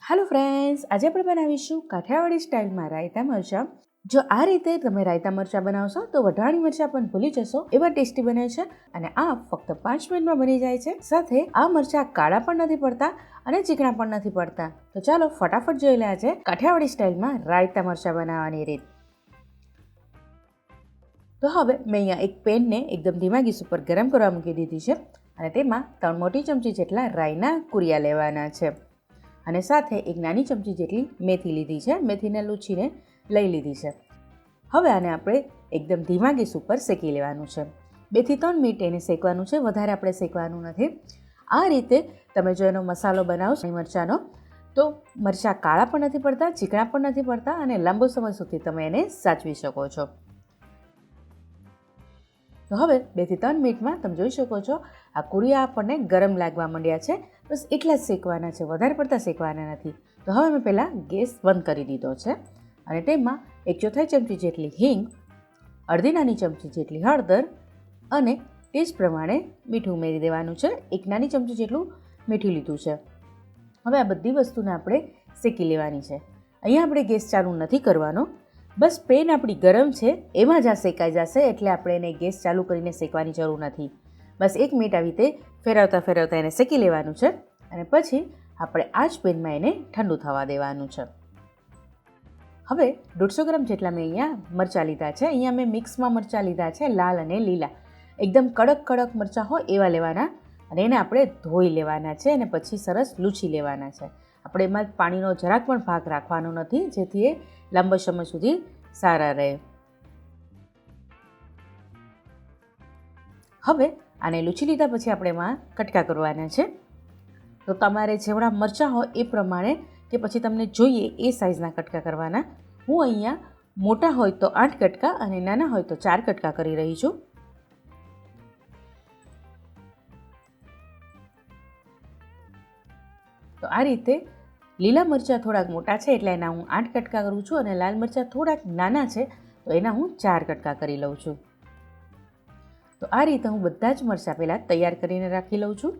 Hello friends, આજે આપણે બનાવીશું કાઠિયાવાડી સ્ટાઇલમાં રાયતા મરચાં. જો આ રીતે તમે રાયતા મરચાં બનાવશો તો વઢાણી મરચાં પણ ભૂલી જશો એવા ટેસ્ટી બને છે અને આ ફક્ત 5 મિનિટમાં બની જાય છે. સાથે આ મરચાં કાળા પણ નથી પડતા અને ચીકણા પણ નથી પડતા. તો ચાલો ફટાફટ જોઈ લે આજે કાઠિયાવાડી સ્ટાઇલમાં રાયતા મરચાં બનાવવાની રીત. તો હવે મેં અહીંયા એક પેનને એકદમ ધીમા ગેસ ઉપર ગરમ કરવા મૂકી દીધી છે અને તેમાં 3 મોટી ચમચી જેટલા રાઈના કુરિયા લેવાના છે અને સાથે એક નાની ચમચી જેટલી મેથી લીધી છે. મેથીને લૂછીને લઈ લીધી છે. હવે આને આપણે એકદમ ધીમા ગેસ ઉપર શેકી લેવાનું છે. 2 થી 3 મિનિટ એને શેકવાનું છે, વધારે આપણે શેકવાનું નથી. આ રીતે તમે જો એનો મસાલો બનાવશો મરચાંનો તો મરચાં કાળા પણ નથી પડતા, ચીકણા પણ નથી પડતા અને લાંબો સમય સુધી તમે એને સાચવી શકો છો. તો હવે 2 થી 3 મિનિટમાં તમે જોઈ શકો છો આ કુરિયા આપણને ગરમ લાગવા માંડ્યા છે. બસ એટલા જ શેકવાના છે, વધારે પડતા શેકવાના નથી. તો હવે મેં પહેલાં ગેસ બંધ કરી દીધો છે અને તેમાં 1/4 ચમચી જેટલી હિંગ, અડધી નાની ચમચી જેટલી હળદર અને ટેસ્ટ પ્રમાણે મીઠું ઉમેરી દેવાનું છે. 1 નાની ચમચી જેટલું મીઠું લીધું છે. હવે આ બધી વસ્તુને આપણે શેકી લેવાની છે. અહીંયા આપણે ગેસ ચાલુ નથી કરવાનો, બસ પેન આપણી ગરમ છે એમાં જ આ શેકાઈ જશે, એટલે આપણે એને ગેસ ચાલુ કરીને શેકવાની જરૂર નથી. બસ 1 મિનિટ આવી રીતે ફેરવતા એને શેકી લેવાનું છે અને પછી આપણે આ જ પેનમાં એને ઠંડુ થવા દેવાનું છે. હવે 150 ગ્રામ જેટલા મેં અહીંયા મરચાં લીધા છે. અહીંયા મેં મિક્સમાં મરચાં લીધા છે, લાલ અને લીલા. એકદમ કડક મરચાં હોય એવા લેવાના અને એને આપણે ધોઈ લેવાના છે અને પછી સરસ લૂછી લેવાના છે. આપણે એમાં પાણીનો જરાક પણ ભાગ રાખવાનો નથી, જેથી એ લાંબા સમય સુધી સારા રહે. હવે આને લૂછી લીધા પછી આપણે એમાં કટકા કરવાના છે. તો તમારે જેવડા મરચાં હોય એ પ્રમાણે કે પછી તમને જોઈએ એ સાઇઝના કટકા કરવાના. હું અહીંયા મોટા હોય તો 8 કટકા અને નાના હોય તો 4 કટકા કરી રહી છું. તો આ રીતે લીલા મરચાં થોડાક મોટા છે એટલે એના હું 8 કટકા કરું છું અને લાલ મરચાં થોડાક નાના છે તો એના હું 4 કટકા કરી લઉં છું. તો આ રીતે હું બધા જ મરચાં પહેલાં તૈયાર કરીને રાખી લઉં છું.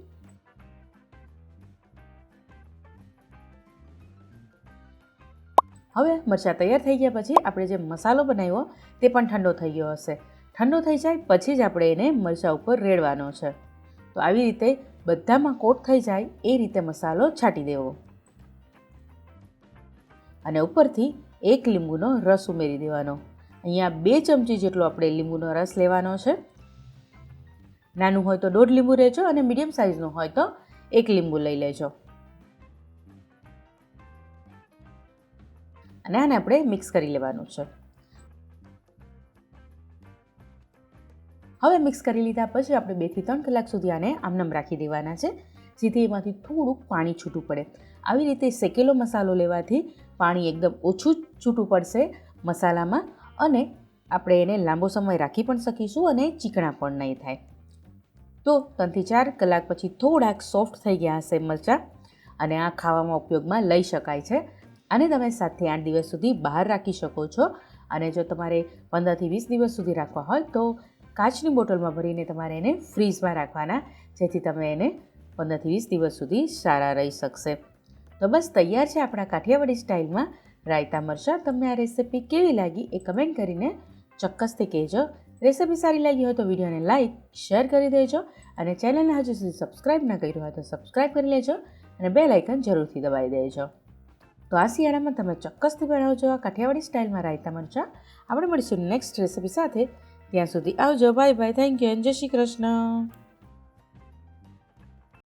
હવે મરચાં તૈયાર થઈ ગયા પછી આપણે જે મસાલો બનાવ્યો તે પણ ઠંડો થઈ ગયો હશે. ઠંડો થઈ જાય પછી જ આપણે એને મરચાં ઉપર રેડવાનો છે. તો આવી રીતે બધામાં કોટ થઈ જાય એ રીતે મસાલો છાંટી દેવો અને ઉપરથી 1 લીંબુનો રસ ઉમેરી દેવાનો. અહીંયા 2 ચમચી જેટલો આપણે લીંબુનો રસ લેવાનો છે. નાનું હોય તો 1.5 લીંબુ લેજો અને મીડિયમ સાઇઝનું હોય તો 1 લીંબુ લઈ લેજો. અને આને આપણે મિક્સ કરી લેવાનું છે. હવે મિક્સ કરી લીધા પછી આપણે 2 થી 3 કલાક સુધી આને આમનામ રાખી દેવાના છે, જેથી એમાંથી થોડુંક પાણી છૂટું પડે. આવી રીતે શેકેલો મસાલો લેવાથી પાણી એકદમ ઓછું છૂટું પડશે મસાલામાં અને આપણે એને લાંબો સમય રાખી પણ શકીશું અને ચીકણા પણ નહીં થાય. તો 3 થી 4 કલાક પછી થોડાક સોફ્ટ થઈ ગયા હશે મરચાં અને આ ખાવામાં ઉપયોગમાં લઈ શકાય છે. આને તમે 7 થી 8 દિવસ સુધી બહાર રાખી શકો છો અને જો તમારે 15 થી 20 દિવસ સુધી રાખવા હોય તો કાચની બોટલમાં ભરીને તમારે એને ફ્રીઝમાં રાખવાના, જેથી તમે એને 15 થી 20 દિવસ સુધી સારા રહી શકશે. તો બસ તૈયાર છે આપણા કાઠિયાવાડી સ્ટાઇલમાં રાયતા મરચાં. તમને આ રેસીપી કેવી લાગી એ કમેન્ટ કરીને ચોક્કસથી કહેજો. રેસીપી સારી લાગી હોય તો વિડીયોને લાઇક, શેર કરી દેજો અને ચેનલને હજુ સુધી સબસ્ક્રાઈબ ન કર્યું હોય તો સબસ્ક્રાઈબ કરી લેજો અને બેલ આઇકન જરૂરથી દબાવી દેજો. તો આ શિયાળામાં તમે ચોક્કસથી બનાવજો આ કાઠિયાવાડી સ્ટાઇલમાં રાયતા મરચાં. આપણે મળીશું નેક્સ્ટ રેસીપી સાથે. ત્યાં સુધી આવજો. Bye bye. Thank you and જય શ્રી કૃષ્ણ.